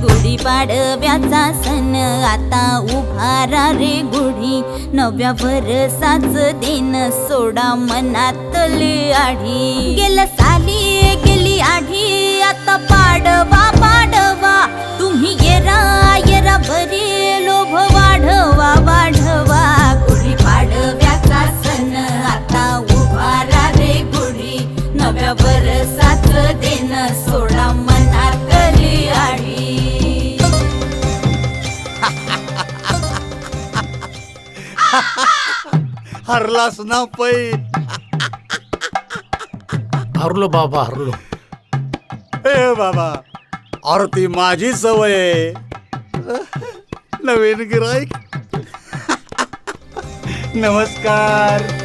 गुढीपाडव्याचा सण आता उभारा रे गुढी, नव्या वर्षाच दिन सोडा मनातली आढी. गेल्या साली गेली आढी, आता पाडवा पाडवा, तुम्ही येरा येरा बरी लोभ वाढवा वाढवा. गुढीपाडव्याचा सण आता उभारा रे गुढी, नव्या वर्षाच दिन सोडा मनातली आढी. हरलास ना पै. हरलो बाबा हरलो. ए बाबा, अरे ती माझी सवय आहे. नवीन गिराईक. नमस्कार.